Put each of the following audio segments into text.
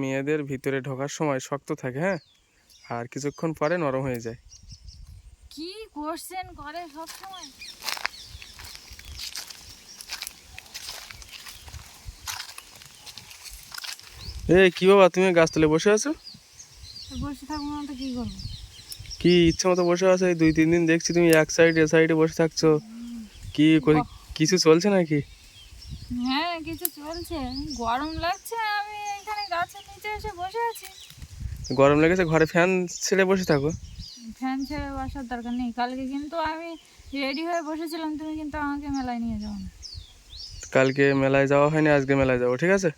মেয়েদের ভিতরে ঢোকার সময় শক্ত থাকে, হ্যাঁ, আর কিছুক্ষণ পরে নরম হয়ে যায়। কি কোশ্চেন করে সব সময়? এই কি বাবা, তুমি গাছতলে বসে আছো? বসে থাকবো না তো কি করবো? কি ইচ্ছে মতো বসে আছো? এই 2-3 দিন দেখছি তুমি এক সাইডে সাইডে বসে থাকছো। কি কিছু চলছে নাকি? হ্যাঁ, কিছু চলছে। গরম লাগছে, আমি এখানে গাছের নিচে এসে বসে আছি। গরম লেগেছে, ঘরে ফ্যান ছেড়ে বসে থাকো। ফ্যান ছেড়ে বসার দরকার নেই। কালকে কিন্তু আমি রেডি হয়ে বসেছিলাম, তুমি কিন্তু আমাকে মেলায় নিয়ে যাও না। কালকে মেলায় যাওয়া হয়নি, আজকে মেলায় যাবো, ঠিক আছে?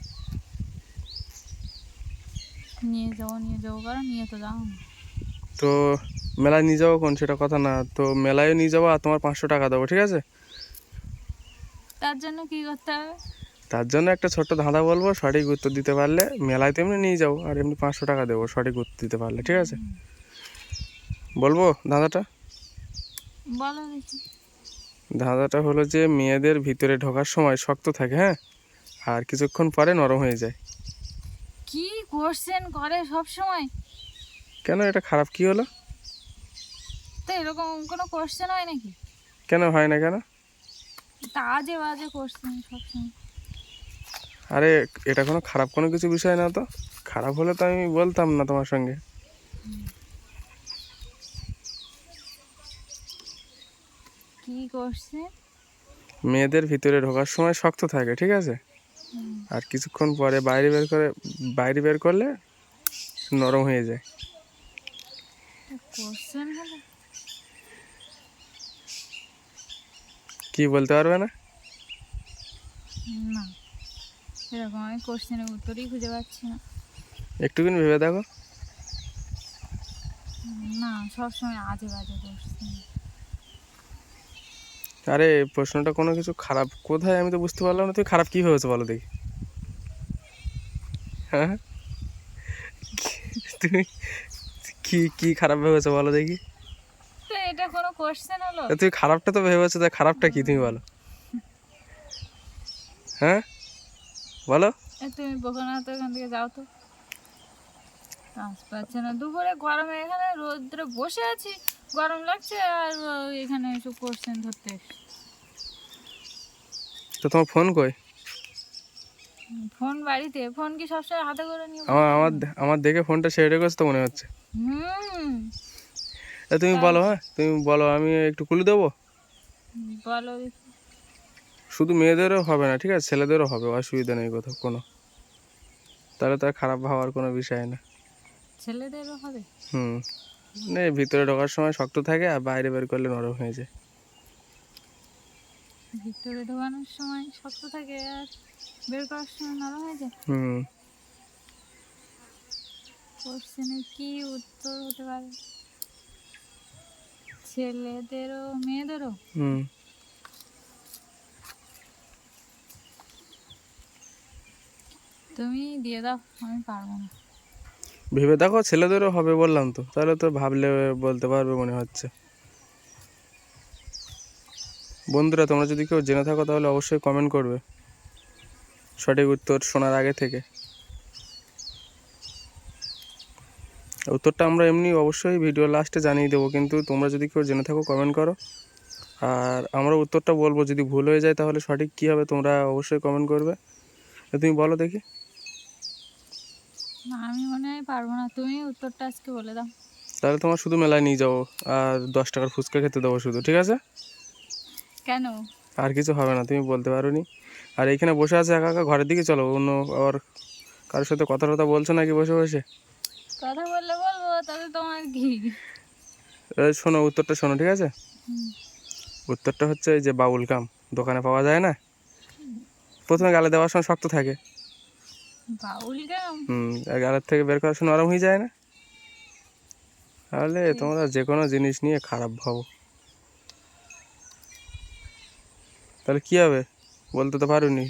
নিয়ে যাবো কারণ নিয়ে তো যাও না। তো মেলায় নিয়ে যাবো কোন, সেটা কথা না তো, মেলায় নিয়ে যাবো আর তোমার 500 টাকা দেবো, ঠিক আছে? তার জন্য কি করতে হবে? তার জন্য একটা ছোট্ট ধাঁধা বলবো, সঠিক উত্তর দিতে পারলে মেলায় তো এমনি নিয়ে যাবো, আর এমনি 500 টাকা দেবো সঠিক উত্তর দিতে পারলে, ঠিক আছে? বলবো ধাঁধাটা? বলো দেখি। ধাঁধাটা হলো যে মেয়েদের ভিতরে ঢোকার সময় শক্ত থাকে, হ্যাঁ, আর কিছুক্ষণ পরে নরম হয়ে যায়। কি কোশ্চেন করে সব সময়? কেন, এটা খারাপ কি হলো? তো এরকম কোনো কোশ্চেন হয় নাকি? কেন হয় না কেন? তা আজে বাজে কোশ্চেন সব সময়। আরে এটা কোনো খারাপ কোনো কিছু বিষয় না তো, খারাপ হলে তো আমি বলতাম না তোমার সঙ্গে। কি কোশ্চেন? মেয়েদের ভিতরে ঢোকার সময় শক্ত থাকে, ঠিক আছে, আর কিছুক্ষণ পরে বাইরে বের করলে নরম হয়ে যায়। কোশ্চেন হলো কি বলতে পারবে না? না, এরকম আমি কোশ্চেনের উত্তরই খুঁজে পাচ্ছি না। একটুখানি ভেবে দেখো। না, সবসময় আজে বাজে কোশ্চেন। আরে প্রশ্নটা কোনো কিছু খারাপ কোথায় আমি তো বুঝতে পারলাম না, তুমি খারাপ কি ভেবেছো বলো দেখি। হ্যাঁ, তুমি কি কি খারাপ ভেবেছো বলো দেখি। তো এটা কোনো কোশ্চেন হলো? তুমি খারাপটা তো ভেবেছো, তাই খারাপটা কি তুমি বলো। হ্যাঁ বলো। তুমি বোকা না তো, এখান থেকে যাও তো। কাজ পাচ্ছে না, দুপুরে গরমে এখানে রোদ্রে বসে আছি, গরম লাগছে আর এখানে এসব কোশ্চেন ধরতে এসছি। তো তোমার ফোন কই? ফোন বাড়িতে। ফোন কি সবসময় হাতে করে নিয়ে আমার বসে আমার থাকবো? আমার দেখে ফোনটা ছেড়ে রেখেছো তো মনে হচ্ছে। হুম। তুমি তাই বলো, হ্যাঁ তুমি বলো, আমি একটু কুলু দেবো। বলো দেখি। শুধু মেয়েদেরও হবে না, ঠিক আছে, ছেলেদেরও হবে, অসুবিধা নেই কোথাও কোনো। তাহলে তো আর খারাপ ভাবার কোনো বিষয় না। ছেলেদেরও হবে? হুম, মানে ভিতরে ঢোকার সময় শক্ত থাকে আর বাইরে বের করলে নরম হয়ে যায়। ভিতরে ঢোকানোর সময় শক্ত থাকে আর বের করার সময় নরম হয়ে যায়। হুম। কোশ্চেনের কি উত্তর হতে পারে? ছেলেদেরও মেয়েদেরও? হুম। তুমি দিয়ে দাও, আমি পারবো না। ভেবে দেখো, ছেলেদেরও হবে বললাম তো, তাহলে তো ভাবলে বলতে পারবে মনে হচ্ছে। বন্ধুরা, তোমরা যদি কেউ জেনে থাকো তাহলে অবশ্যই কমেন্ট করবে সঠিক উত্তর শোনার আগে থেকে। উত্তরটা আমরা এমনি অবশ্যই ভিডিও লাস্টে জানিয়ে দেবো, কিন্তু তোমরা যদি কেউ জেনে থাকো কমেন্ট করো, আর আমরা উত্তরটা বলবো। যদি ভুল হয়ে যায় তাহলে সঠিক কী হবে তোমরা অবশ্যই কমেন্ট করবে। তুমি বলো দেখি। না, আমি মনে হয় পারবো না, তুমি উত্তরটা আজকে বলে দাও। তাহলে তোমার শুধু মেলায় নিয়ে যাবো আর 10 টাকার ফুচকা খেতে দেবো শুধু, ঠিক আছে? কেন? আর কিছু হবে না, তুমি বলতে পারো নি। আর এইখানে বসে আছে একা একা, ঘরের দিকে চলো, অন্য আবার কারোর সাথে কথা টথা বলছো নাকি বসে বসে? কথা বললে বলবো, তাতে তোমার কি? শোনো উত্তরটা, শোনো, ঠিক আছে? উত্তরটা হচ্ছে এই যে বাউল গাম, দোকানে পাওয়া যায় না, প্রথমে গালে দেওয়ার সময় শক্ত থাকে, বাউল গাম? আর গালের থেকে বের করার সময় নরম হয়ে যায় না। তাহলে তোমরা যে কোনো জিনিস নিয়ে খারাপ ভাবো, তাহলে কি হবে বলতে তো পারোনি।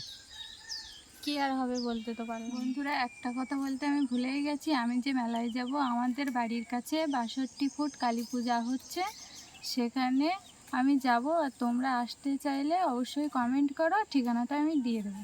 কি আর হবে, বলতে তো পারবো। বন্ধুরা, একটা কথা বলতে আমি ভুলেই গেছি, আমি যে মেলায় যাব, আমাদের বাড়ির কাছে 62 ফুট কালী পূজা হচ্ছে, সেখানে আমি যাব। আর তোমরা আসতে চাইলে অবশ্যই কমেন্ট করো, ঠিকানাটা আমি দিয়ে দেবো।